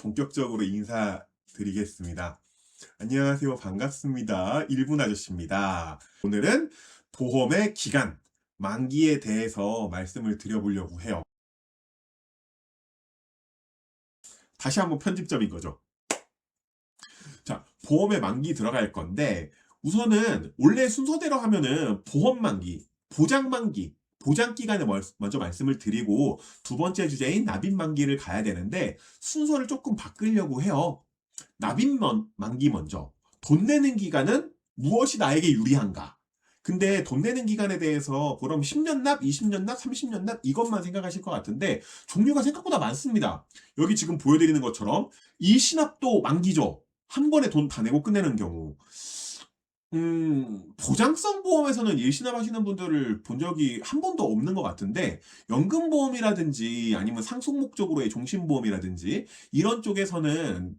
본격적으로 인사드리겠습니다. 안녕하세요. 반갑습니다. 1분 아저씨입니다. 오늘은 보험의 기간, 만기에 대해서 말씀을 드려보려고 해요. 다시 한번 편집점인 거죠. 자, 보험의 만기 들어갈 건데, 우선은 원래 순서대로 하면은 보험 만기, 보장 만기, 보장 기간을 먼저 말씀을 드리고 두 번째 주제인 납입 만기를 가야 되는데 순서를 조금 바꾸려고 해요. 납입 만기 먼저. 돈 내는 기간은 무엇이 나에게 유리한가? 근데 돈 내는 기간에 대해서 그럼 10년 납, 20년 납, 30년 납 이것만 생각하실 것 같은데 종류가 생각보다 많습니다. 여기 지금 보여드리는 것처럼 일시납도 만기죠. 한 번에 돈 다 내고 끝내는 경우. 보장성 보험에서는 일시납 하시는 분들을 본 적이 한 번도 없는 것 같은데, 연금보험이라든지 아니면 상속 목적으로의 종신보험이라든지 이런 쪽에서는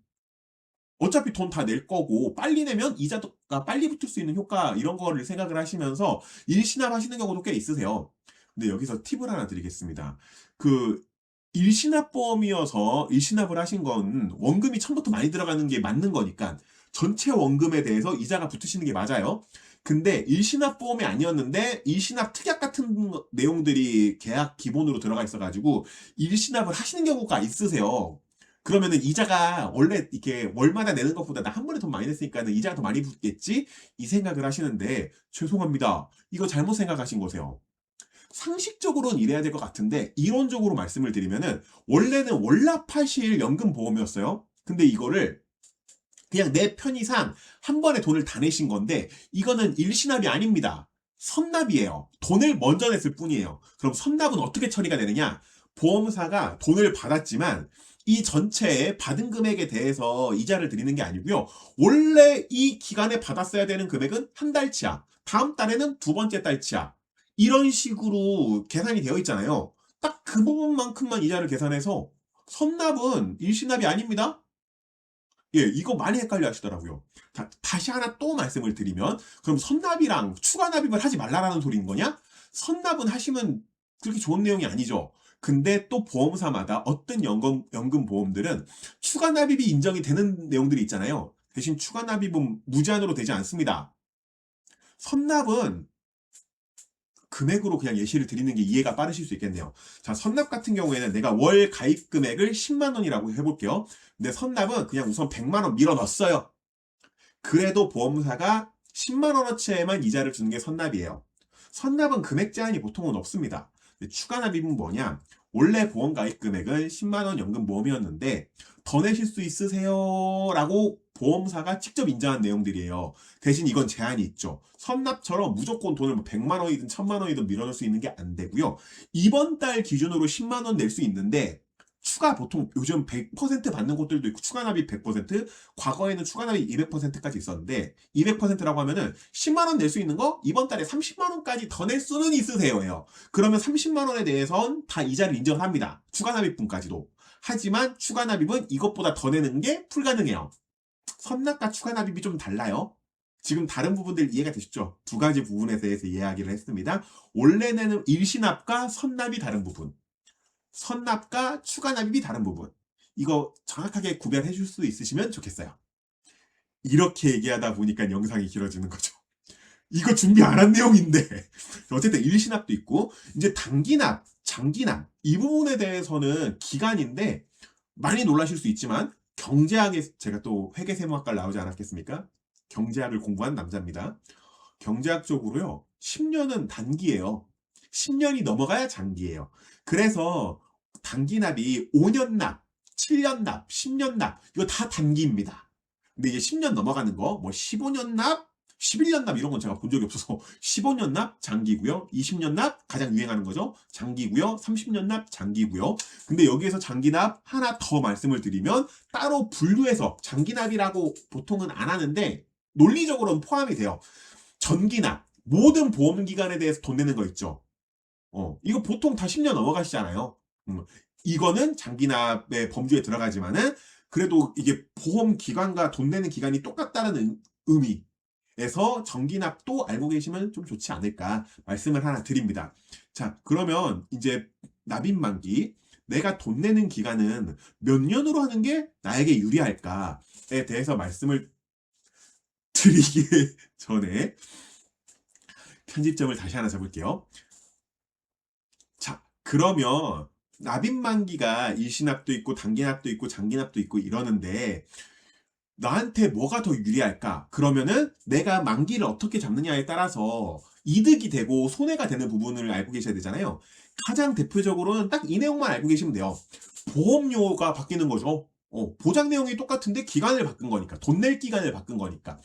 어차피 돈 다 낼 거고 빨리 내면 이자가 빨리 붙을 수 있는 효과 이런 거를 생각을 하시면서 일시납 하시는 경우도 꽤 있으세요. 근데 여기서 팁을 하나 드리겠습니다. 그 일시납 보험이어서 일시납을 하신 건 원금이 처음부터 많이 들어가는 게 맞는 거니까 전체 원금에 대해서 이자가 붙으시는 게 맞아요. 근데 일시납 보험이 아니었는데 일시납 특약 같은 내용들이 계약 기본으로 들어가 있어가지고 일시납을 하시는 경우가 있으세요. 그러면은 이자가 원래 이렇게 월마다 내는 것보다 나 한 번에 돈 많이 냈으니까는 이자가 더 많이 붙겠지? 이 생각을 하시는데 죄송합니다. 이거 잘못 생각하신 거세요. 상식적으로는 이래야 될 것 같은데 이론적으로 말씀을 드리면은 원래는 월납하실 연금보험이었어요. 근데 이거를 그냥 내 편의상 한 번에 돈을 다 내신 건데 이거는 일시납이 아닙니다. 선납이에요. 돈을 먼저 냈을 뿐이에요. 그럼 선납은 어떻게 처리가 되느냐? 보험사가 돈을 받았지만 이 전체에 받은 금액에 대해서 이자를 드리는 게 아니고요. 원래 이 기간에 받았어야 되는 금액은 한 달치야. 다음 달에는 두 번째 달치야. 이런 식으로 계산이 되어 있잖아요. 딱 그 부분만큼만 이자를 계산해서 선납은 일시납이 아닙니다. 예, 이거 많이 헷갈려 하시더라고요. 다시 하나 또 말씀을 드리면, 그럼 선납이랑 추가 납입을 하지 말라라는 소리인 거냐? 선납은 하시면 그렇게 좋은 내용이 아니죠. 근데 또 보험사마다 어떤 연금 보험들은 추가 납입이 인정이 되는 내용들이 있잖아요. 대신 추가 납입은 무제한으로 되지 않습니다. 선납은 금액으로 그냥 예시를 드리는 게 이해가 빠르실 수 있겠네요. 자, 선납 같은 경우에는 내가 월 가입 금액을 10만 원이라고 해볼게요. 근데 선납은 그냥 우선 100만 원 밀어 넣었어요. 그래도 보험사가 10만 원어치에만 이자를 주는 게 선납이에요. 선납은 금액 제한이 보통은 없습니다. 추가 납입은 뭐냐? 원래 보험 가입 금액은 10만 원 연금보험이었는데 더 내실 수 있으세요? 라고 보험사가 직접 인정한 내용들이에요. 대신 이건 제한이 있죠. 선납처럼 무조건 돈을 100만 원이든 1000만 원이든 밀어넣을 수 있는 게 안 되고요. 이번 달 기준으로 10만 원 낼 수 있는데 추가 보통 요즘 100% 받는 곳들도 있고 추가 납입 100%, 과거에는 추가 납입 200%까지 있었는데 200%라고 하면은 10만 원 낼 수 있는 거 이번 달에 30만 원까지 더 낼 수는 있으세요예요. 그러면 30만 원에 대해선 다 이자를 인정합니다. 추가 납입분까지도. 하지만 추가 납입은 이것보다 더 내는 게 불가능해요. 선납과 추가 납입이 좀 달라요. 지금 다른 부분들 이해가 되시죠? 두 가지 부분에 대해서 이야기를 했습니다. 원래는 일시납과 선납이 다른 부분. 선납과 추가 납입이 다른 부분. 이거 정확하게 구별해 줄 수 있으시면 좋겠어요. 이렇게 얘기하다 보니까 영상이 길어지는 거죠. 이거 준비 안 한 내용인데. 어쨌든 일시납도 있고, 이제 단기납, 장기납, 이 부분에 대해서는 기간인데, 많이 놀라실 수 있지만, 경제학에, 제가 또 회계세무학과를 나오지 않았겠습니까? 경제학을 공부한 남자입니다. 경제학적으로요, 10년은 단기예요. 10년이 넘어가야 장기예요. 그래서 단기납이 5년 납, 7년 납, 10년 납, 이거 다 단기입니다. 근데 이제 10년 넘어가는 거, 뭐 15년 납, 11년 납 이런 건 제가 본 적이 없어서 15년 납 장기고요. 20년 납 가장 유행하는 거죠. 장기고요. 30년 납 장기고요. 근데 여기에서 장기납 하나 더 말씀을 드리면 따로 분류해서 장기납이라고 보통은 안 하는데 논리적으로는 포함이 돼요. 전기납, 모든 보험기관에 대해서 돈 내는 거 있죠. 이거 보통 다 10년 넘어가시잖아요. 이거는 장기납의 범주에 들어가지만은 그래도 이게 보험기관과 돈 내는 기간이 똑같다는 의미에서 전기납도 알고 계시면 좀 좋지 않을까 말씀을 하나 드립니다. 자, 그러면 이제 납입만기. 내가 돈 내는 기간은 몇 년으로 하는 게 나에게 유리할까에 대해서 말씀을 드리기 전에 편집점을 다시 하나 잡을게요. 자, 그러면 납입 만기가 일시납도 있고 단기납도 있고 장기납도 있고 이러는데 나한테 뭐가 더 유리할까? 그러면은 내가 만기를 어떻게 잡느냐에 따라서 이득이 되고 손해가 되는 부분을 알고 계셔야 되잖아요. 가장 대표적으로는 딱 이 내용만 알고 계시면 돼요. 보험료가 바뀌는 거죠. 보장 내용이 똑같은데 기간을 바꾼 거니까. 돈 낼 기간을 바꾼 거니까.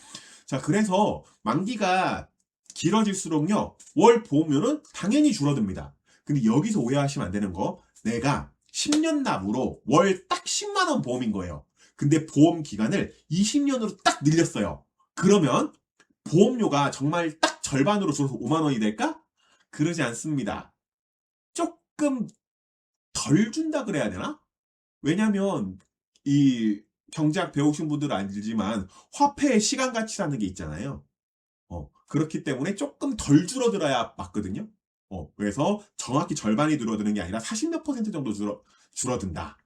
자, 그래서 만기가 길어질수록요, 월 보험료는 당연히 줄어듭니다. 근데 여기서 오해하시면 안 되는 거, 내가 10년 납으로 월 딱 10만 원 보험인 거예요. 근데 보험 기간을 20년으로 딱 늘렸어요. 그러면 보험료가 정말 딱 절반으로 줄어서 5만 원이 될까? 그러지 않습니다. 조금 덜 준다 그래야 되나? 왜냐면 이 경제학 배우신 분들은 알지만 화폐의 시간 가치라는 게 있잖아요. 그렇기 때문에 조금 덜 줄어들어야 맞거든요. 그래서 정확히 절반이 줄어드는 게 아니라 40몇 퍼센트 정도 줄어든다.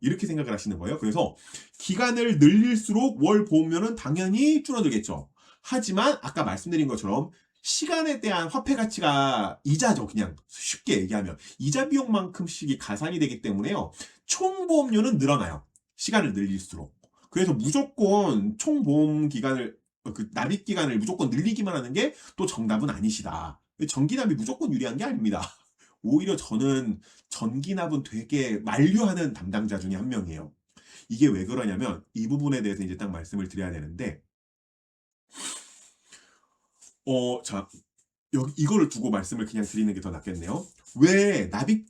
이렇게 생각을 하시는 거예요. 그래서 기간을 늘릴수록 월 보험료는 당연히 줄어들겠죠. 하지만 아까 말씀드린 것처럼 시간에 대한 화폐 가치가 이자죠. 그냥 쉽게 얘기하면 이자 비용만큼씩이 가산이 되기 때문에요. 총 보험료는 늘어나요. 시간을 늘릴수록. 그래서 무조건 총 보험 기간을 그 납입 기간을 무조건 늘리기만 하는 게 또 정답은 아니시다. 전기납이 무조건 유리한 게 아닙니다. 오히려 저는 전기납은 되게 만류하는 담당자 중에 한 명이에요. 이게 왜 그러냐면 이 부분에 대해서 이제 딱 말씀을 드려야 되는데, 자, 이거를 두고 말씀을 그냥 드리는 게 더 낫겠네요. 왜 납입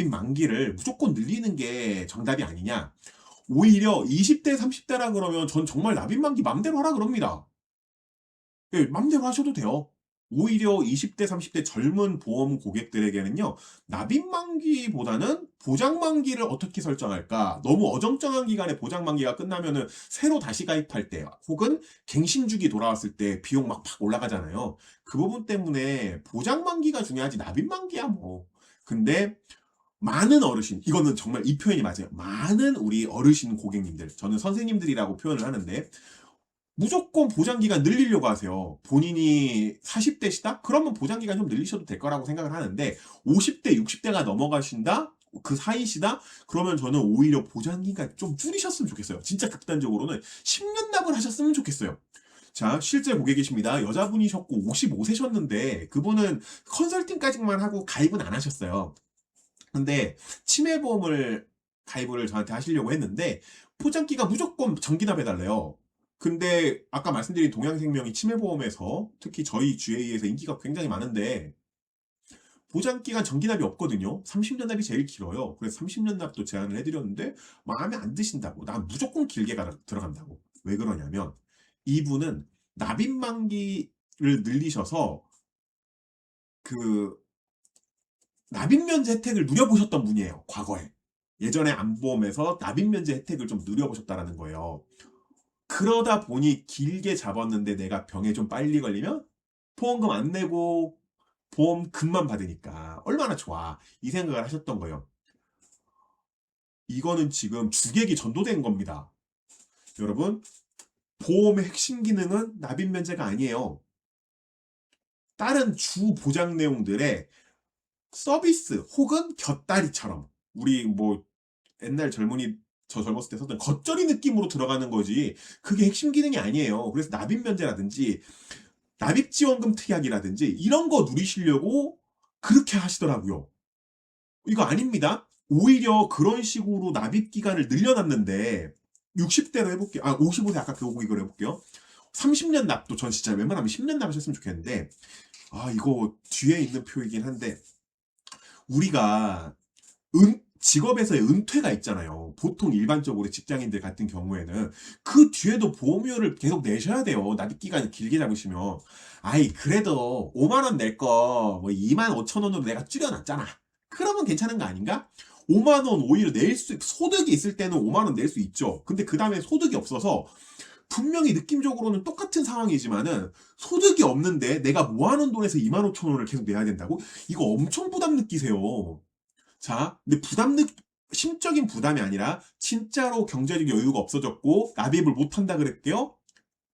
만기를 무조건 늘리는 게 정답이 아니냐? 오히려 20대, 30대라 그러면 전 정말 납입 만기 맘대로 하라 그럽니다. 예, 맘대로 하셔도 돼요. 오히려 20대, 30대 젊은 보험 고객들에게는요, 납입 만기보다는 보장 만기를 어떻게 설정할까? 너무 어정쩡한 기간에 보장 만기가 끝나면은 새로 다시 가입할 때, 혹은 갱신 주기 돌아왔을 때 비용 막 팍 올라가잖아요. 그 부분 때문에 보장 만기가 중요하지 납입 만기야 뭐. 근데 많은 어르신, 이거는 정말 이 표현이 맞아요. 많은 우리 어르신 고객님들, 저는 선생님들이라고 표현을 하는데, 무조건 보장기간 늘리려고 하세요. 본인이 40대시다? 그러면 보장기간 좀 늘리셔도 될 거라고 생각을 하는데 50대, 60대가 넘어가신다? 그 사이시다? 그러면 저는 오히려 보장기간 좀 줄이셨으면 좋겠어요. 진짜 극단적으로는 10년 납을 하셨으면 좋겠어요. 자, 실제 고객이십니다. 여자분이셨고 55세셨는데 그분은 컨설팅까지만 하고 가입은 안 하셨어요. 근데 치매보험을 가입을 저한테 하시려고 했는데 포장기가 무조건 정기납해달래요. 근데 아까 말씀드린 동양생명이 치매보험에서 특히 저희 GA에서 인기가 굉장히 많은데 보장기간 정기납이 없거든요. 30년 납이 제일 길어요. 그래서 30년 납도 제안을 해드렸는데 마음에 안 드신다고. 난 무조건 길게 들어간다고. 왜 그러냐면 이분은 납입 만기를 늘리셔서 그 납입면제 혜택을 누려보셨던 분이에요. 과거에. 예전에 암보험에서 납입면제 혜택을 좀 누려보셨다라는 거예요. 그러다 보니 길게 잡았는데 내가 병에 좀 빨리 걸리면 보험금 안 내고 보험금만 받으니까 얼마나 좋아. 이 생각을 하셨던 거예요. 이거는 지금 주객이 전도된 겁니다. 여러분, 보험의 핵심 기능은 납입면제가 아니에요. 다른 주 보장 내용들의 서비스 혹은 곁다리처럼 우리 뭐 옛날 저 젊었을 때 썼던 겉절이 느낌으로 들어가는 거지 그게 핵심 기능이 아니에요. 그래서 납입면제라든지 납입지원금 특약이라든지 이런 거 누리시려고 그렇게 하시더라고요. 이거 아닙니다. 오히려 그런 식으로 납입 기간을 늘려놨는데 60대로 해볼게요. 55세 아까 교고 이걸 해볼게요. 30년 납도 전 진짜 웬만하면 10년 납하셨으면 좋겠는데 이거 뒤에 있는 표이긴 한데 우리가 직업에서의 은퇴가 있잖아요. 보통 일반적으로 직장인들 같은 경우에는 그 뒤에도 보험료를 계속 내셔야 돼요. 납입 기간 길게 잡으시면. 그래도 5만 원 낼 거 뭐 2만 5천 원으로 내가 줄여놨잖아. 그러면 괜찮은 거 아닌가? 5만 원 오히려 소득이 있을 때는 5만 원 낼 수 있죠. 근데 그 다음에 소득이 없어서 분명히 느낌적으로는 똑같은 상황이지만은 소득이 없는데 내가 모아놓은 돈에서 2만 5천 원을 계속 내야 된다고? 이거 엄청 부담 느끼세요. 자, 근데 심적인 부담이 아니라 진짜로 경제적 여유가 없어졌고 납입을 못한다 그랬게요.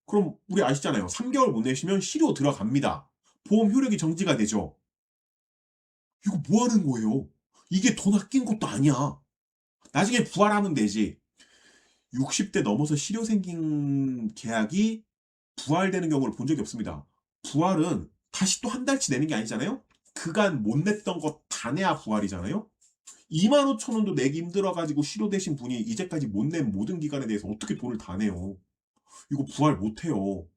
그럼 우리 아시잖아요. 3개월 못 내시면 실효 들어갑니다. 보험 효력이 정지가 되죠. 이거 뭐 하는 거예요? 이게 돈 아낀 것도 아니야. 나중에 부활하면 되지. 60대 넘어서 실효 생긴 계약이 부활되는 경우를 본 적이 없습니다. 부활은 다시 또 한 달치 내는 게 아니잖아요? 그간 못 냈던 거 다 내야 부활이잖아요? 25,000원도 내기 힘들어가지고 실효되신 분이 이제까지 못 낸 모든 기간에 대해서 어떻게 돈을 다 내요? 이거 부활 못해요.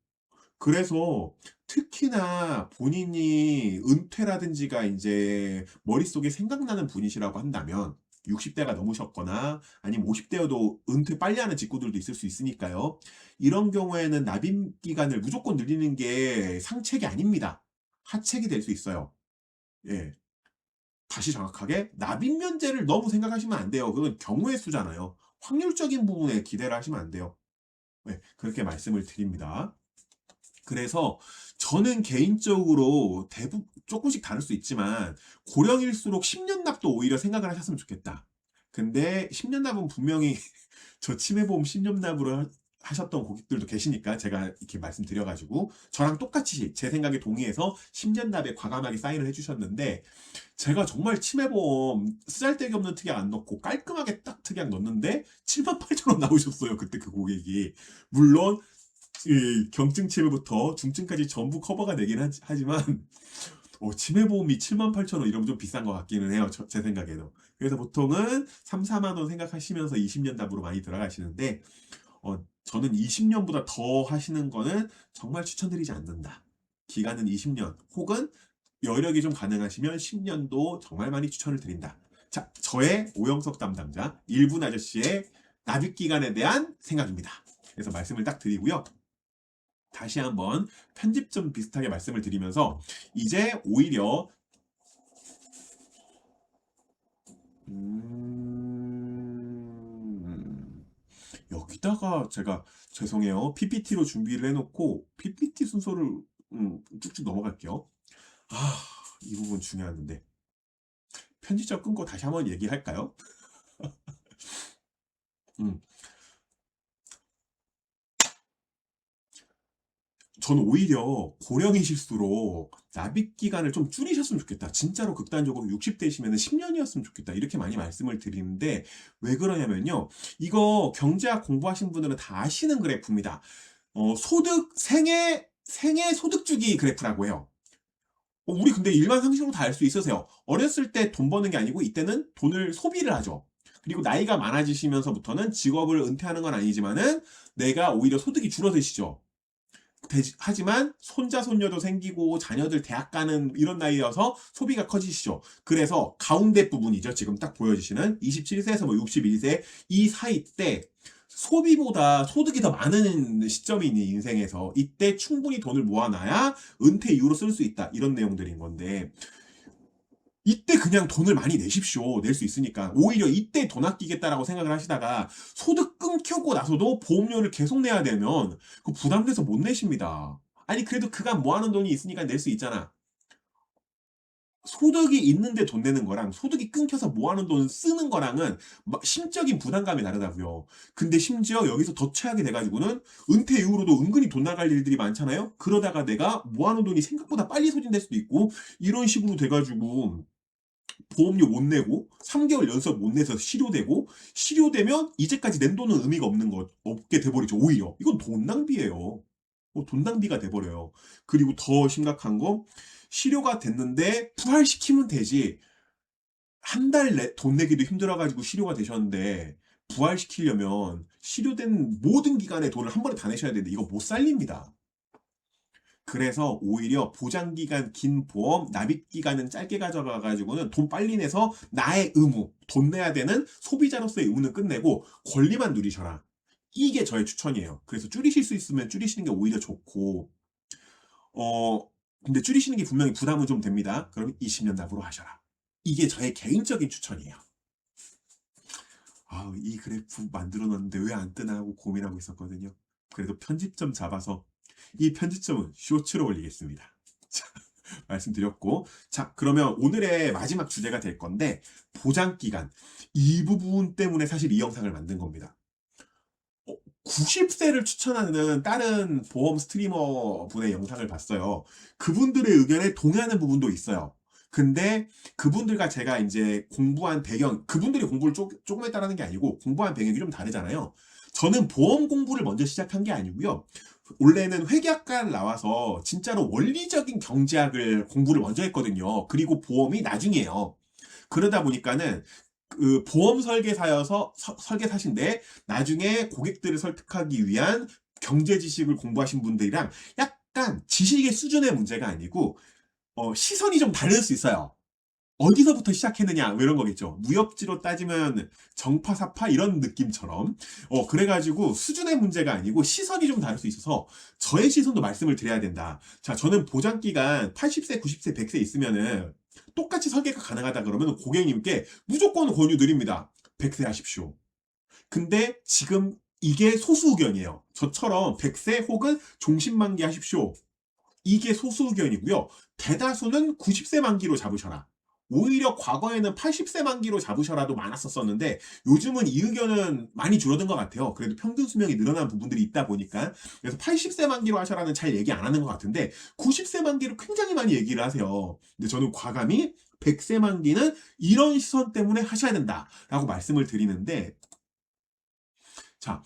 그래서 특히나 본인이 은퇴라든지가 이제 머릿속에 생각나는 분이시라고 한다면 60대가 넘으셨거나 아니면 50대여도 은퇴 빨리 하는 직구들도 있을 수 있으니까요. 이런 경우에는 납입 기간을 무조건 늘리는 게 상책이 아닙니다. 하책이 될 수 있어요. 예. 다시 정확하게 납입 면제를 너무 생각하시면 안 돼요. 그건 경우의 수잖아요. 확률적인 부분에 기대를 하시면 안 돼요. 네, 그렇게 말씀을 드립니다. 그래서 저는 개인적으로 조금씩 다를 수 있지만 고령일수록 10년 납도 오히려 생각을 하셨으면 좋겠다. 근데 10년 납은 분명히 저 치매보험 10년 납으로 하셨던 고객들도 계시니까 제가 이렇게 말씀드려가지고 저랑 똑같이 제 생각에 동의해서 10년 납에 과감하게 사인을 해주셨는데 제가 정말 치매보험 쓰잘데기 없는 특약 안 넣고 깔끔하게 딱 특약 넣었는데 78,000원 나오셨어요. 그때 그 고객이. 물론 이 경증 치매부터 중증까지 전부 커버가 되긴 하지만 치매보험이 78,000원 이러면 좀 비싼 것 같기는 해요. 제 생각에도. 그래서 보통은 3, 4만 원 생각하시면서 20년 답으로 많이 들어가시는데 저는 20년보다 더 하시는 거는 정말 추천드리지 않는다. 기간은 20년 혹은 여력이 좀 가능하시면 10년도 정말 많이 추천을 드린다. 자, 저의 오영석 담당자 1분 아저씨의 납입 기간에 대한 생각입니다. 그래서 말씀을 딱 드리고요. 다시 한번 편집 좀 비슷하게 말씀을 드리면서 이제 오히려 여기다가 제가 죄송해요. PPT로 준비를 해놓고 PPT 순서를 쭉쭉 넘어갈게요. 이 부분 중요한데 편집점 끊고 다시 한번 얘기할까요? 음, 저는 오히려 고령이실수록 납입 기간을 좀 줄이셨으면 좋겠다. 진짜로 극단적으로 60대시면 10년이었으면 좋겠다. 이렇게 많이 말씀을 드리는데 왜 그러냐면요. 이거 경제학 공부하신 분들은 다 아시는 그래프입니다. 생애 소득 주기 그래프라고 해요. 우리 근데 일반 상식으로 다 알 수 있으세요. 어렸을 때 돈 버는 게 아니고 이때는 돈을 소비를 하죠. 그리고 나이가 많아지시면서부터는 직업을 은퇴하는 건 아니지만은 내가 오히려 소득이 줄어드시죠. 하지만 손자 손녀도 생기고 자녀들 대학 가는 이런 나이여서 소비가 커지시죠. 그래서 가운데 부분이죠. 지금 딱 보여주시는 27세에서 뭐 61세 이 사이 때 소비보다 소득이 더 많은 시점이니 인생에서 이때 충분히 돈을 모아놔야 은퇴 이후로 쓸 수 있다. 이런 내용들인 건데 이때 그냥 돈을 많이 내십시오. 낼 수 있으니까. 오히려 이때 돈 아끼겠다라고 생각을 하시다가 소득 끊기고 나서도 보험료를 계속 내야 되면 그 부담돼서 못 내십니다. 아니 그래도 그간 모아놓은 돈이 있으니까 낼 수 있잖아. 소득이 있는데 돈 내는 거랑 소득이 끊겨서 모아놓은 돈 쓰는 거랑은 심적인 부담감이 다르다고요. 근데 심지어 여기서 더 최악이 돼가지고는 은퇴 이후로도 은근히 돈 나갈 일들이 많잖아요. 그러다가 내가 모아놓은 돈이 생각보다 빨리 소진될 수도 있고 이런 식으로 돼가지고 보험료 못 내고 3개월 연속 못 내서 실효되면 이제까지 낸 돈은 의미가 없게 돼버리죠. 오히려 이건 돈 낭비예요. 돈 낭비가 돼버려요. 그리고 더 심각한 거 실효가 됐는데 부활시키면 되지. 한 달 돈 내기도 힘들어가지고 실효가 되셨는데 부활시키려면 실효된 모든 기간의 돈을 한 번에 다 내셔야 되는데 이거 못 살립니다. 그래서 오히려 보장기간 긴 보험, 납입기간은 짧게 가져가가지고는 돈 빨리 내서 나의 의무, 돈 내야 되는 소비자로서의 의무는 끝내고 권리만 누리셔라. 이게 저의 추천이에요. 그래서 줄이실 수 있으면 줄이시는 게 오히려 좋고, 근데 줄이시는 게 분명히 부담은 좀 됩니다. 그럼 20년 납으로 하셔라. 이게 저의 개인적인 추천이에요. 이 그래프 만들어 놨는데 왜 안 뜨나 하고 고민하고 있었거든요. 그래도 편집점 잡아서 이 편집점은 쇼츠로 올리겠습니다. 말씀드렸고. 자, 그러면 오늘의 마지막 주제가 될 건데, 보장기간. 이 부분 때문에 사실 이 영상을 만든 겁니다. 90세를 추천하는 다른 보험 스트리머 분의 영상을 봤어요. 그분들의 의견에 동의하는 부분도 있어요. 근데 그분들과 제가 이제 공부한 배경, 그분들이 공부를 조금 했다라는 게 아니고 공부한 배경이 좀 다르잖아요. 저는 보험 공부를 먼저 시작한 게 아니고요. 원래는 회계학과를 나와서 진짜로 원리적인 경제학을 공부를 먼저 했거든요. 그리고 보험이 나중이에요. 그러다 보니까는 그 보험 설계사여서 설계사신데 나중에 고객들을 설득하기 위한 경제 지식을 공부하신 분들이랑 약간 지식의 수준의 문제가 아니고 시선이 좀 다를 수 있어요. 어디서부터 시작했느냐 뭐 이런 거겠죠. 무협지로 따지면 정파사파 이런 느낌처럼 그래가지고 수준의 문제가 아니고 시선이 좀 다를 수 있어서 저의 시선도 말씀을 드려야 된다. 자, 저는 보장기간 80세, 90세, 100세 있으면은 똑같이 설계가 가능하다 그러면 고객님께 무조건 권유 드립니다. 100세 하십시오. 근데 지금 이게 소수 의견이에요. 저처럼 100세 혹은 종신만기 하십시오. 이게 소수 의견이고요. 대다수는 90세 만기로 잡으셔라. 오히려 과거에는 80세 만기로 잡으셔라도 많았었는데 요즘은 이 의견은 많이 줄어든 것 같아요. 그래도 평균 수명이 늘어난 부분들이 있다 보니까. 그래서 80세 만기로 하셔라는 잘 얘기 안 하는 것 같은데 90세 만기로 굉장히 많이 얘기를 하세요. 근데 저는 과감히 100세 만기는 이런 시선 때문에 하셔야 된다라고 말씀을 드리는데, 자,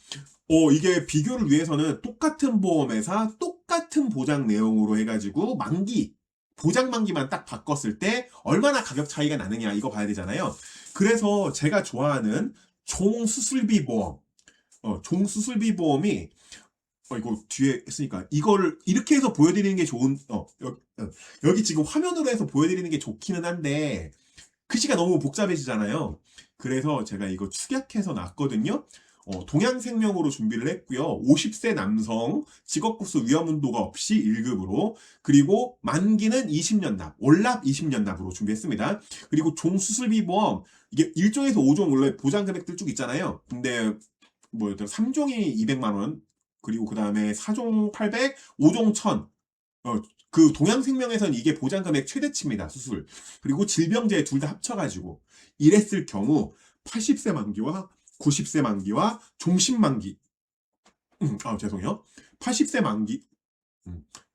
이게 비교를 위해서는 똑같은 보험회사, 똑같은 보장 내용으로 해가지고 보장 만기만 딱 바꿨을 때 얼마나 가격 차이가 나느냐 이거 봐야 되잖아요. 그래서 제가 좋아하는 종수술비 보험, 종수술비 보험이 이거 뒤에 했으니까 이거를 이렇게 해서 보여드리는 게 여기 지금 화면으로 해서 보여드리는 게 좋기는 한데 글씨가 너무 복잡해지잖아요. 그래서 제가 이거 축약해서 놨거든요. 동양생명으로 준비를 했고요. 50세 남성, 직업급수 위험운도가 없이 1급으로, 그리고 만기는 20년 납, 월납 20년 납으로 준비했습니다. 그리고 종수술비 보험, 이게 1종에서 5종 원래 보장 금액들 쭉 있잖아요. 근데 3종이 200만 원, 그리고 그 다음에 4종 800, 5종 1000. 그 동양생명에서는 이게 보장 금액 최대치입니다. 수술. 그리고 질병재 둘 다 합쳐가지고 이랬을 경우 80세 만기와 90세 만기와 종신 만기, 죄송해요. 80세 만기,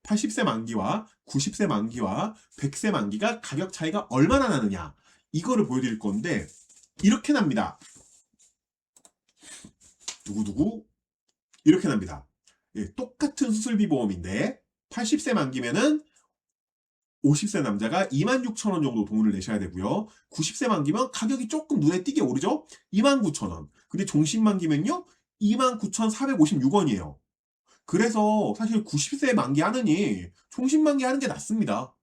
80세 만기와 90세 만기와 100세 만기가 가격 차이가 얼마나 나느냐 이거를 보여드릴 건데 이렇게 납니다. 두구두구 이렇게 납니다. 예, 똑같은 수술비 보험인데 80세 만기면은 50세 남자가 26,000원 정도 돈을 내셔야 되고요. 90세 만기면 가격이 조금 눈에 띄게 오르죠? 29,000원. 근데 종신 만기면요? 29,456원이에요. 그래서 사실 90세 만기 하느니 종신 만기 하는 게 낫습니다.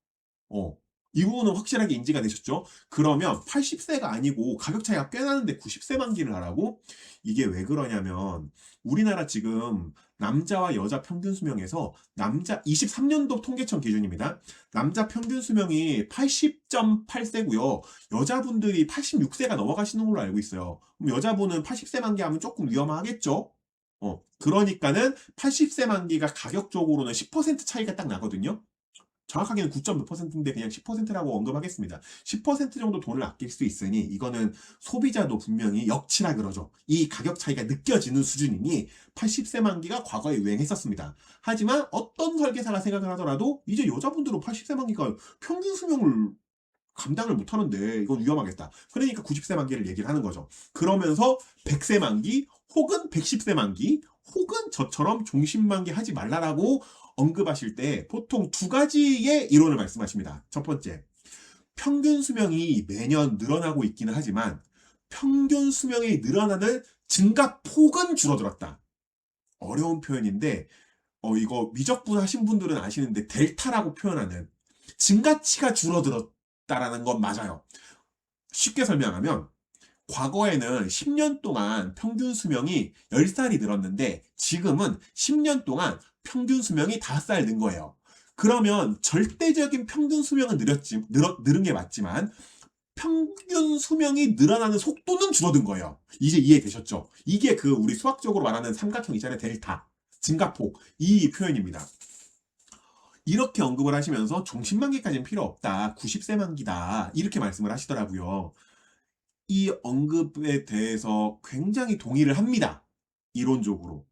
어. 이 부분은 확실하게 인지가 되셨죠? 그러면 80세가 아니고 가격 차이가 꽤 나는데 90세 만기를 하라고? 이게 왜 그러냐면 우리나라 지금 남자와 여자 평균 수명에서 남자 23년도 통계청 기준입니다. 남자 평균 수명이 80.8세고요. 여자분들이 86세가 넘어가시는 걸로 알고 있어요. 그럼 여자분은 80세 만기 하면 조금 위험하겠죠? 그러니까는 80세 만기가 가격적으로는 10% 차이가 딱 나거든요. 정확하게는 9.몇 %인데 그냥 10%라고 언급하겠습니다. 10% 정도 돈을 아낄 수 있으니 이거는 소비자도 분명히 역치라 그러죠. 이 가격 차이가 느껴지는 수준이니 80세 만기가 과거에 유행했었습니다. 하지만 어떤 설계사가 생각을 하더라도 이제 여자분들은 80세 만기가 평균 수명을 감당을 못하는데 이건 위험하겠다. 그러니까 90세 만기를 얘기를 하는 거죠. 그러면서 100세 만기 혹은 110세 만기 혹은 저처럼 종신만기 하지 말라라고 언급하실 때 보통 두 가지의 이론을 말씀하십니다. 첫 번째, 평균 수명이 매년 늘어나고 있기는 하지만 평균 수명이 늘어나는 증가폭은 줄어들었다. 어려운 표현인데 이거 미적분 하신 분들은 아시는데 델타라고 표현하는 증가치가 줄어들었다라는 건 맞아요. 쉽게 설명하면 과거에는 10년 동안 평균 수명이 10살이 늘었는데 지금은 10년 동안 평균 수명이 5살 는 거예요. 그러면 절대적인 평균 수명은 늘은 게 맞지만 평균 수명이 늘어나는 속도는 줄어든 거예요. 이제 이해되셨죠? 이게 우리 수학적으로 말하는 삼각형 있잖아요. 델타, 증가폭, 이 표현입니다. 이렇게 언급을 하시면서 종신만기까지는 필요 없다. 90세 만기다. 이렇게 말씀을 하시더라고요. 이 언급에 대해서 굉장히 동의를 합니다. 이론적으로.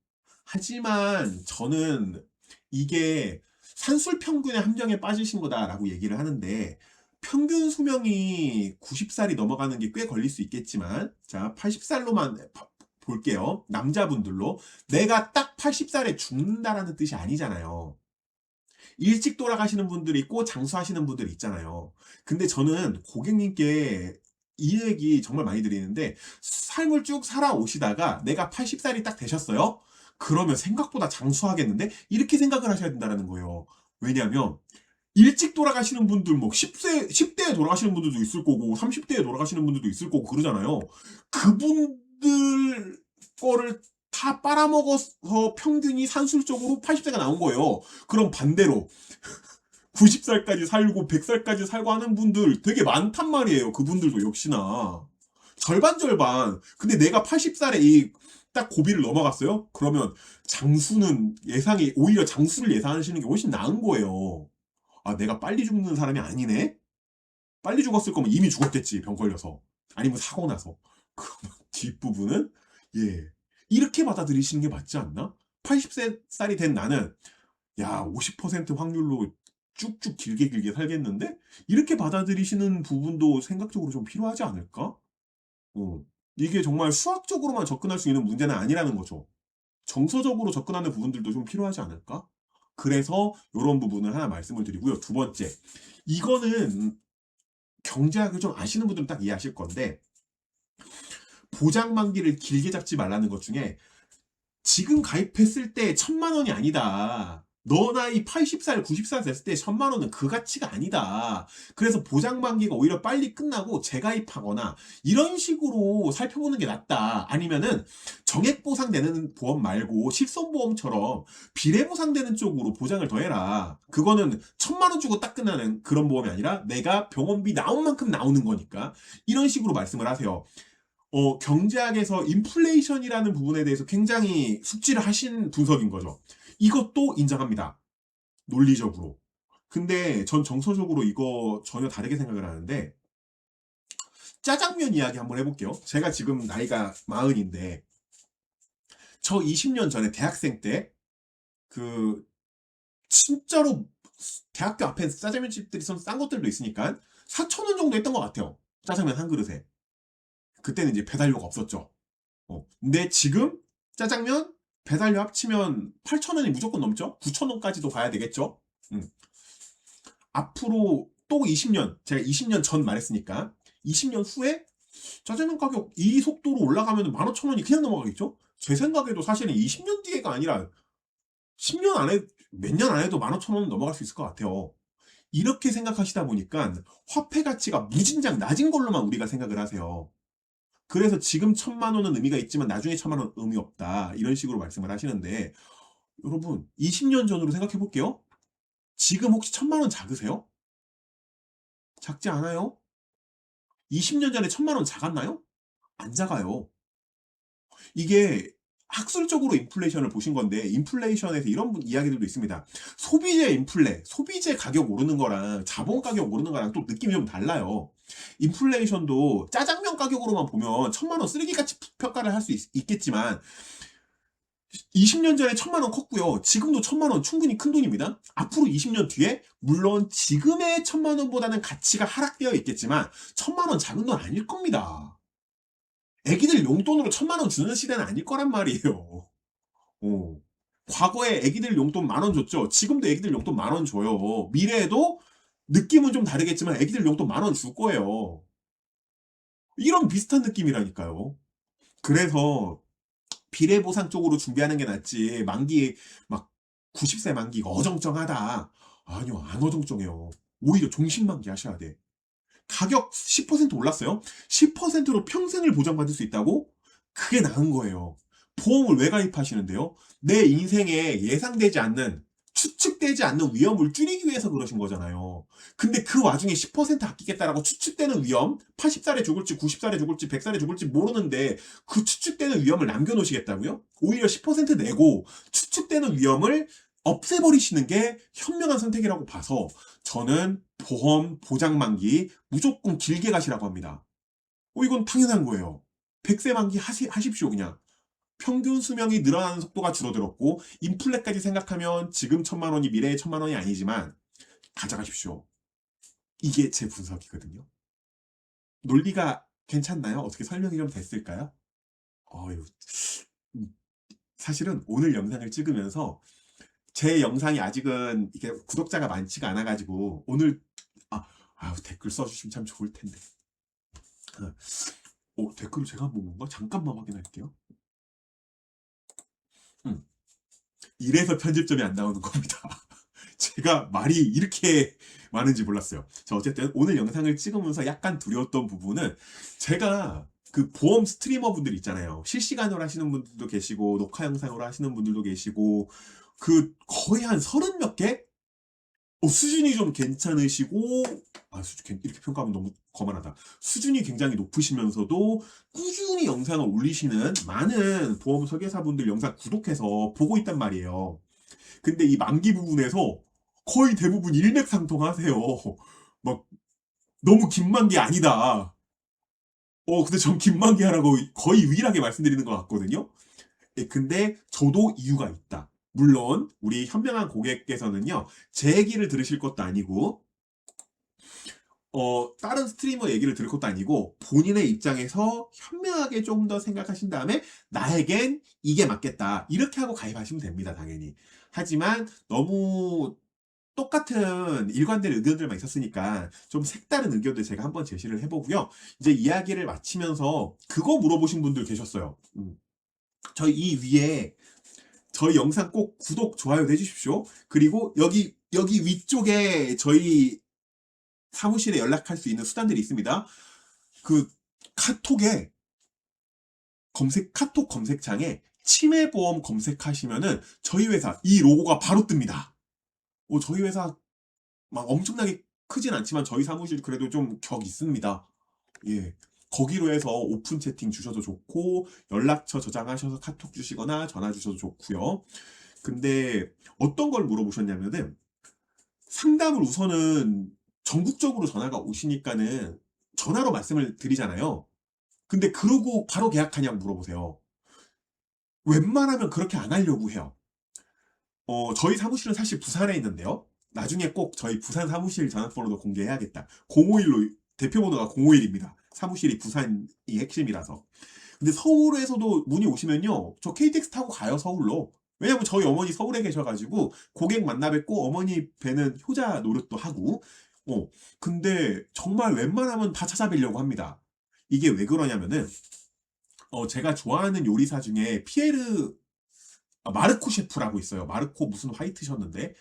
하지만 저는 이게 산술 평균의 함정에 빠지신 거다라고 얘기를 하는데, 평균 수명이 90살이 넘어가는 게 꽤 걸릴 수 있겠지만, 자, 80살로만 볼게요. 남자분들로. 내가 딱 80살에 죽는다라는 뜻이 아니잖아요. 일찍 돌아가시는 분들이 있고 장수하시는 분들이 있잖아요. 근데 저는 고객님께 이 얘기 정말 많이 드리는데, 삶을 쭉 살아오시다가 내가 80살이 딱 되셨어요? 그러면 생각보다 장수하겠는데? 이렇게 생각을 하셔야 된다는 거예요. 왜냐하면 일찍 돌아가시는 분들, 뭐 10대에 돌아가시는 분들도 있을 거고 30대에 돌아가시는 분들도 있을 거고 그러잖아요. 그분들 거를 다 빨아먹어서 평균이 산술적으로 80세가 나온 거예요. 그럼 반대로 90살까지 살고 100살까지 살고 하는 분들 되게 많단 말이에요. 그분들도 역시나. 절반. 근데 내가 80살에 이 딱 고비를 넘어갔어요? 그러면 장수는 예상이, 오히려 장수를 예상하시는 게 훨씬 나은 거예요. 아, 내가 빨리 죽는 사람이 아니네? 빨리 죽었을 거면 이미 죽었겠지, 병 걸려서. 아니면 사고 나서. 그러면 뒷부분은, 예. 이렇게 받아들이시는 게 맞지 않나? 80세 쌀이 된 나는, 야, 50% 확률로 쭉쭉 길게 살겠는데? 이렇게 받아들이시는 부분도 생각적으로 좀 필요하지 않을까? 이게 정말 수학적으로만 접근할 수 있는 문제는 아니라는 거죠. 정서적으로 접근하는 부분들도 좀 필요하지 않을까? 그래서 이런 부분을 하나 말씀을 드리고요. 두 번째, 이거는 경제학을 좀 아시는 분들은 딱 이해하실 건데, 보장 만기를 길게 잡지 말라는 것 중에, 지금 가입했을 때 1,000만 원이 아니다. 너 나이 80살, 90살 됐을 때 1,000만 원은 그 가치가 아니다. 그래서 보장 만기가 오히려 빨리 끝나고 재가입하거나 이런 식으로 살펴보는 게 낫다. 아니면은 정액 보상되는 보험 말고 실손보험처럼 비례 보상되는 쪽으로 보장을 더 해라. 그거는 1,000만 원 주고 딱 끝나는 그런 보험이 아니라 내가 병원비 나온 만큼 나오는 거니까. 이런 식으로 말씀을 하세요. 경제학에서 인플레이션이라는 부분에 대해서 굉장히 숙지를 하신 분석인 거죠. 이것도 인정합니다. 논리적으로. 근데 전 정서적으로 이거 전혀 다르게 생각을 하는데, 짜장면 이야기 한번 해볼게요. 제가 지금 나이가 40인데, 저 20년 전에 대학생 때, 그, 진짜로 대학교 앞에 짜장면 집들이 좀 싼 것들도 있으니까 4,000원 정도 했던 것 같아요. 짜장면 한 그릇에. 그때는 이제 배달료가 없었죠. 근데 지금 짜장면 배달료 합치면 8,000원이 무조건 넘죠? 9,000원까지도 가야 되겠죠? 음. 앞으로 또 20년, 제가 20년 전 말했으니까 20년 후에 짜장면 가격 이 속도로 올라가면 15,000원이 그냥 넘어가겠죠? 제 생각에도 사실은 20년 뒤에가 아니라 10년 안에, 몇 년 안에도 15,000원은 넘어갈 수 있을 것 같아요. 이렇게 생각하시다 보니까 화폐 가치가 무진장 낮은 걸로만 우리가 생각을 하세요. 그래서 지금 1,000만 원은 의미가 있지만 나중에 1,000만 원 의미 없다. 이런 식으로 말씀을 하시는데, 여러분 20년 전으로 생각해 볼게요. 지금 혹시 1,000만 원 작으세요? 작지 않아요? 20년 전에 1,000만 원 작았나요? 안 작아요. 이게 학술적으로 인플레이션을 보신 건데, 인플레이션에서 이런 이야기들도 있습니다. 소비재 인플레, 소비재 가격 오르는 거랑 자본 가격 오르는 거랑 또 느낌이 좀 달라요. 인플레이션도 짜장면 가격으로만 보면 1,000만 원 쓰레기같이 평가를 할 수 있겠지만 20년 전에 1,000만 원 컸고요. 지금도 1,000만 원 충분히 큰 돈입니다. 앞으로 20년 뒤에 물론 지금의 1,000만 원보다는 가치가 하락되어 있겠지만 1,000만 원 작은 돈 아닐 겁니다. 애기들 용돈으로 1,000만 원 주는 시대는 아닐 거란 말이에요. 어. 과거에 애기들 용돈 10,000원 줬죠. 지금도 애기들 용돈 10,000원 줘요. 미래에도 느낌은 좀 다르겠지만 애기들 용돈 10,000원 줄 거예요. 이런 비슷한 느낌이라니까요. 그래서 비례보상 쪽으로 준비하는 게 낫지, 만기 막 90세 만기가 어정쩡하다. 아니요, 안 어정쩡해요. 오히려 종신만기 하셔야 돼. 가격 10% 올랐어요? 10%로 평생을 보장받을 수 있다고? 그게 나은 거예요. 보험을 왜 가입하시는데요? 내 인생에 예상되지 않는, 추측되지 않는 위험을 줄이기 위해서 그러신 거잖아요. 근데 그 와중에 10% 아끼겠다라고 추측되는 위험, 80살에 죽을지 90살에 죽을지 100살에 죽을지 모르는데 그 추측되는 위험을 남겨놓으시겠다고요? 오히려 10% 내고 추측되는 위험을 없애버리시는 게 현명한 선택이라고 봐서 저는 보험 보장 만기 무조건 길게 가시라고 합니다. 이건 당연한 거예요. 100세 만기 하십시오 그냥. 평균 수명이 늘어나는 속도가 줄어들었고 인플레까지 생각하면 지금 1,000만 원이 미래의 1,000만 원이 아니지만 가져가십시오. 이게 제 분석이거든요. 논리가 괜찮나요? 어떻게 설명이 좀 됐을까요? 어휴, 사실은 오늘 영상을 찍으면서 제 영상이 아직은 이게 구독자가 많지가 않아가지고 오늘 댓글 써주시면 참 좋을 텐데. 댓글을 제가 본 건가? 잠깐만 확인할게요. 이래서 편집점이 안 나오는 겁니다. 제가 말이 이렇게 많은지 몰랐어요. 자, 어쨌든 오늘 영상을 찍으면서 약간 두려웠던 부분은 제가 그 보험 스트리머 분들 있잖아요. 실시간으로 하시는 분들도 계시고 녹화 영상으로 하시는 분들도 계시고 그 거의 한 30 몇 개? 수준이 좀 괜찮으시고 이렇게 평가하면 너무 거만하다. 수준이 굉장히 높으시면서도 꾸준히 영상을 올리시는 많은 보험 설계사분들 영상 구독해서 보고 있단 말이에요. 근데 이 만기 부분에서 거의 대부분 일맥상통하세요. 막 너무 긴 만기 아니다. 근데 전 긴 만기 하라고 거의 유일하게 말씀드리는 것 같거든요. 근데 저도 이유가 있다. 물론 우리 현명한 고객께서는요, 제 얘기를 들으실 것도 아니고 다른 스트리머 얘기를 들을 것도 아니고 본인의 입장에서 현명하게 좀 더 생각하신 다음에 나에겐 이게 맞겠다 이렇게 하고 가입하시면 됩니다. 당연히. 하지만 너무 똑같은 일관된 의견들만 있었으니까 좀 색다른 의견들 제가 한번 제시를 해보고요. 이제 이야기를 마치면서 그거 물어보신 분들 계셨어요. 저희 이 위에 저희 영상 꼭 구독, 좋아요 해주십시오. 그리고 여기 위쪽에 저희 사무실에 연락할 수 있는 수단들이 있습니다. 그 카톡에 카톡 검색창에 치매보험 검색하시면은 저희 회사 이 로고가 바로 뜹니다. 저희 회사 막 엄청나게 크진 않지만 저희 사무실 그래도 좀 격 있습니다. 예. 거기로 해서 오픈 채팅 주셔도 좋고 연락처 저장하셔서 카톡 주시거나 전화 주셔도 좋고요. 근데 어떤 걸 물어보셨냐면은 상담을 우선은 전국적으로 전화가 오시니까는 전화로 말씀을 드리잖아요. 근데 그러고 바로 계약하냐고 물어보세요. 웬만하면 그렇게 안 하려고 해요. 저희 사무실은 사실 부산에 있는데요. 나중에 꼭 저희 부산 사무실 전화번호도 공개해야겠다. 051로 대표번호가 051입니다. 사무실이 부산이 핵심이라서. 근데 서울에서도 문의 오시면요. 저 KTX 타고 가요, 서울로. 왜냐면 저희 어머니 서울에 계셔가지고 고객 만나 뵙고 어머니 뵈는 효자 노릇도 하고. 근데 정말 웬만하면 다 찾아뵈려고 합니다. 이게 왜 그러냐면은 제가 좋아하는 요리사 중에 마르코 셰프라고 있어요. 마르코 무슨 화이트셨는데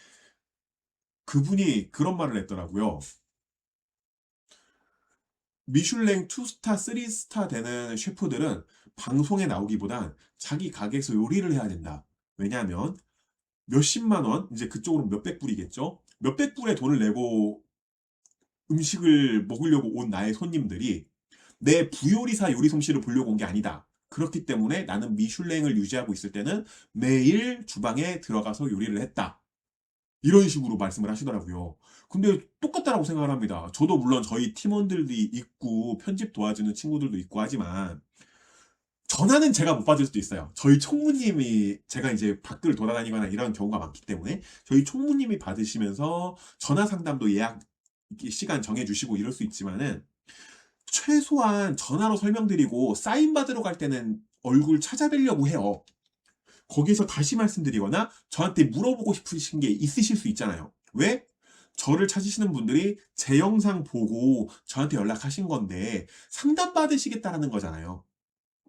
그분이 그런 말을 했더라고요. 미슐랭 2스타, 3스타 되는 셰프들은 방송에 나오기보단 자기 가게에서 요리를 해야 된다. 왜냐하면 몇십만 원, 이제 그쪽으로 몇백 불이겠죠? 몇백 불의 돈을 내고 음식을 먹으려고 온 나의 손님들이 내 부요리사 요리 솜씨를 보려고 온 게 아니다. 그렇기 때문에 나는 미슐랭을 유지하고 있을 때는 매일 주방에 들어가서 요리를 했다. 이런 식으로 말씀을 하시더라고요. 근데 똑같다라고 생각을 합니다. 저도 물론 저희 팀원들도 있고 편집 도와주는 친구들도 있고 하지만 전화는 제가 못 받을 수도 있어요. 저희 총무님이 제가 이제 밖을 돌아다니거나 이런 경우가 많기 때문에 저희 총무님이 받으시면서 전화 상담도 예약 시간 정해주시고 이럴 수 있지만은 최소한 전화로 설명드리고 사인 받으러 갈 때는 얼굴 찾아뵈려고 해요. 거기서 다시 말씀드리거나 저한테 물어보고 싶으신 게 있으실 수 있잖아요. 왜? 저를 찾으시는 분들이 제 영상 보고 저한테 연락하신 건데 상담받으시겠다라는 거잖아요.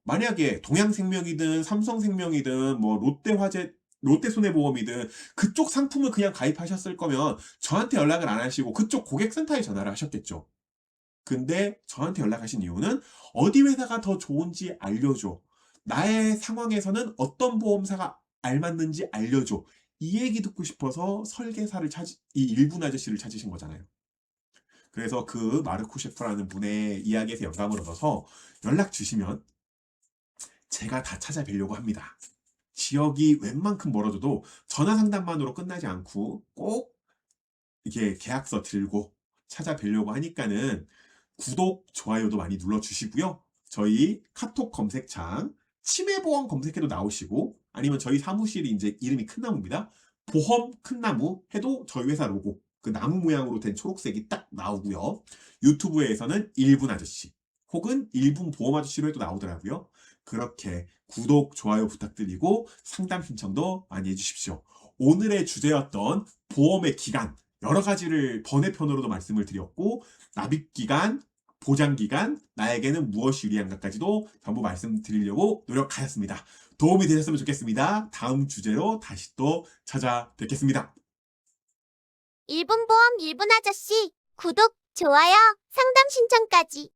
만약에 동양생명이든 삼성생명이든 뭐 롯데화재 롯데손해보험이든 그쪽 상품을 그냥 가입하셨을 거면 저한테 연락을 안 하시고 그쪽 고객센터에 전화를 하셨겠죠. 근데 저한테 연락하신 이유는 어디 회사가 더 좋은지 알려줘. 나의 상황에서는 어떤 보험사가 알맞는지 알려줘. 이 얘기 듣고 싶어서 이 일군 아저씨를 찾으신 거잖아요. 그래서 그 마르코 셰프라는 분의 이야기에서 영감을 얻어서 연락 주시면 제가 다 찾아뵈려고 합니다. 지역이 웬만큼 멀어져도 전화 상담만으로 끝나지 않고 꼭 이게 계약서 들고 찾아뵈려고 하니까는 구독, 좋아요도 많이 눌러주시고요. 저희 카톡 검색창 치매보험 검색해도 나오시고 아니면 저희 사무실이 이제 이름이 큰나무입니다. 보험 큰나무 해도 저희 회사 로고 그 나무 모양으로 된 초록색이 딱 나오고요. 유튜브에서는 1분 아저씨 혹은 1분 보험 아저씨로 해도 나오더라고요. 그렇게 구독, 좋아요 부탁드리고 상담 신청도 많이 해주십시오. 오늘의 주제였던 보험의 기간 여러 가지를 번외편으로도 말씀을 드렸고 납입기간, 보장기간, 나에게는 무엇이 유리한가까지도 전부 말씀드리려고 노력하였습니다. 도움이 되셨으면 좋겠습니다. 다음 주제로 다시 또 찾아뵙겠습니다. 1분 보험 1분 아저씨 구독, 좋아요, 상담 신청까지